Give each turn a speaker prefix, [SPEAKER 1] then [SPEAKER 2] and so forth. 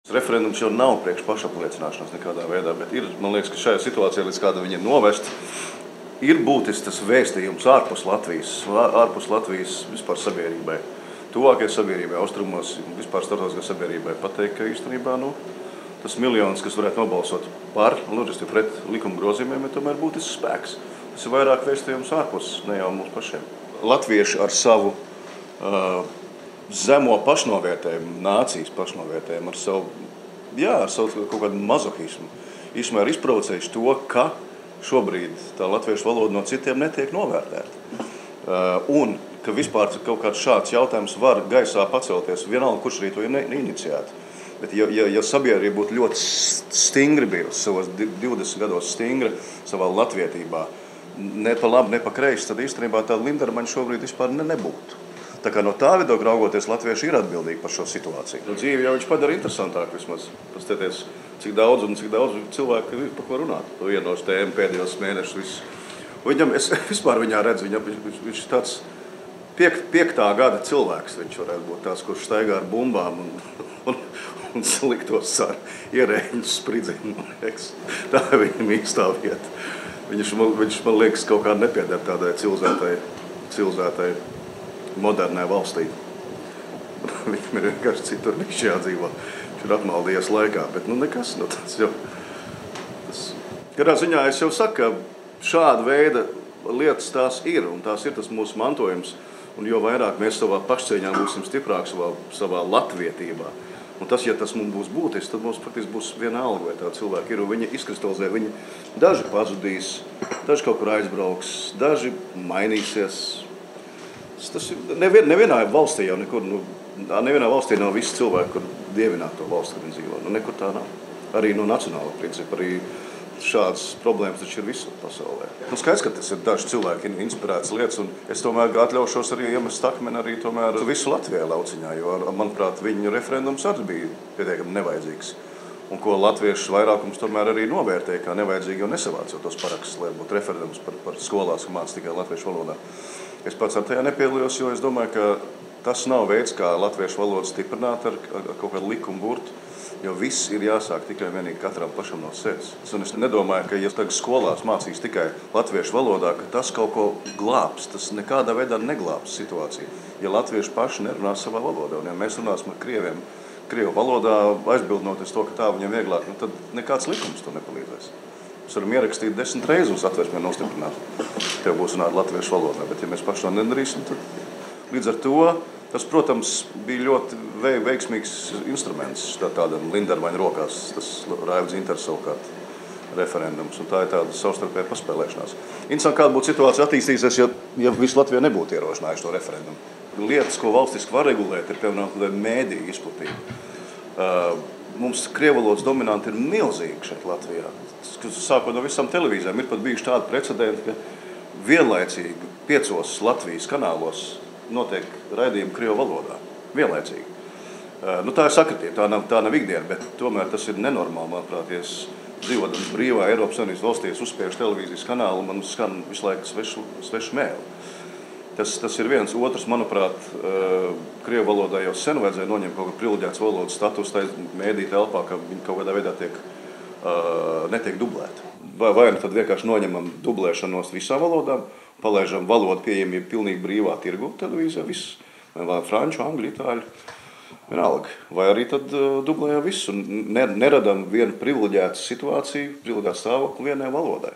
[SPEAKER 1] Referendums jau nav priekš pašapliecināšanās nekādā veidā, bet man liekas, ka šajā situācijā, līdz kāda viņa ir novesta, ir būtisks tas vēstījums ārpus Latvijas vispār sabiedrībai. Tuvākajai sabiedrībai, austrumos, vispār starptautiskajai sabiedrībai pateikt, ka īstenībā tas miljons, kas varētu nobalsot par, pret likuma grozījumiem, ir tomēr būtisks spēks. Tas ir vairāk vēstījums ārpus, ne jau mums pašiem. Latvieši ar savu zemo pašnovērtējumu, nācijas pašnovērtējumu, ar savu kaut kādu mazohismu, īstenībā ir izprovocējuši to, ka šobrīd tā latviešu valoda no citiem netiek novērtēta. Un ka vispār kaut kāds šāds jautājums var gaisā pacelties, vienalga, kurš arī to ir iniciētu. Bet ja sabiedrība būtu ļoti stingri bijusi, savos 20 gados stingra savā latvietībā, ne pa labi, ne pa kreisi, tad īstenībā tāda Lindermaņa šobrīd vispār nebūtu. Tā kā no tā viedokļa raugoties, latvieši ir atbildīgi par šo situāciju. Dzīvi jau viņš padara interesantāk vismaz. Paskatieties, cik daudz cilvēku ir par ko runāt. To vienu no tēmu pēdējos mēnešus. Viņam, es vispār viņā redzu, viņš ir tāds piektā gada cilvēks. Viņš varētu būt tāds, kurš staigā ar bumbām un sliktos ar ierēņu spridzinu. Tā ir viņa īstā vieta. Viņš man liekas kaut kā nepieder tādai civilizētai modernai valstī. Viņam ir vienkārši citur viņš jādzīvo. Viņš ir apmaldījies laikā, bet nekas. Kādā ziņā es jau saku, ka šāda veida lietas tās ir, un tās ir tas mūsu mantojums. Un jo vairāk mēs savā pašcieņā būsim stiprāki savā latvietībā. Un tas, ja tas mums būs būtisks, tad mums praktiski būs vienalga, vai tā cilvēki ir. Un viņi izkristalizē, daži pazudīs, daži kaut kur aizbrauks, daži mainīsies. Tas ir nevienā valstī jau nekur, nevienā valstī nav visi cilvēki, kur dievināt to valsti, kur viņi dzīvo. Nekur tā nav. Arī no nacionāla principa, arī šādas problēmas taču ir visur pasaulē. Skaidrs, ka tas ir daži cilvēki inspirētas lietas, un es tomēr atļaušos arī iemest akmeni arī tomēr visu Latvijā lauciņā, jo, manuprāt, viņu referendums arī bija pietiekami nevajadzīgs. Un ko latviešu vairākums tomēr arī novērtēja kā nevajadzīgi, jo nesavāca tos parakstus, lai būtu referendums par skolās, ka māca tikai latviešu valodā. Es pats ar tajā nepiedalījos, jo es domāju, ka tas nav veids, kā latviešu valodu stiprināt ar kaut kādu likumu burtu, jo viss ir jāsāk tikai vienīgi katram pašam no sevis. Un es nedomāju, ka ja tagad skolās mācīs tikai latviešu valodā, ka tas kaut ko glābs, tas nekādā veidā neglābs situāciju. Ja latvieši paši nerunās savā valodā, un ja mēs runāsim ar krieviem, krievu valodā aizbildnoties to, ka tā viņam vieglāk, tad nekāds likums to nepalīdzēs. Mēs varam ierakstīt 10 reizes un satversmē nostiprināt. Tev būs runāt latviešu valodā, bet ja mēs paši to nedarīsim, tad līdz ar to tas, protams, bija ļoti veiksmīgs instruments tādam Lindermaņa rokās, tas Raivis Dzintars savukārt referendums, un tā ir tāda savstarpēja paspēlēšanās. Interesanti, kāda būtu situācija attīstīsies, ja visu Latviju nebūtu ierošinājuši to referendumu. Lietas, ko valstiski var regulēt, ir piemēram mēdīju izplatība. Mums krievvalodas dominanti ir milzīgi šeit Latvijā. Sākot no visām televīzijām, ir pat bijuši tādi precedenti, ka vienlaicīgi 5 Latvijas kanālos notiek raidījumi krievu valodā. Vienlaicīgi. Tā ir sakritība, tā nav ikdiena, bet tomēr tas ir nenormāli, manuprāt, ja es dzīvodams brīvā Eiropas Savienības valstī, es uzspiežu televīzijas kanālu, man skan visu laiku svešu mēli. Tas ir viens. Otrs, manuprāt, krievu valodā jau sen vajadzēja noņemt kaut kā privileģēts valodas status tā mēdī telpā, ka viņi kaut kādā veidā netiek dublēti. Vai tad vienkārši noņemam dublēšanos visām valodām, palaižam valodu pieejamību pilnīgi brīvā tirgu televīzijā, viss, vai franču, angļu, itāļu, vienalga. Vai arī tad dublējam visu un neradam vienu privileģētu situāciju, privileģētu stāvokli vienai valodai.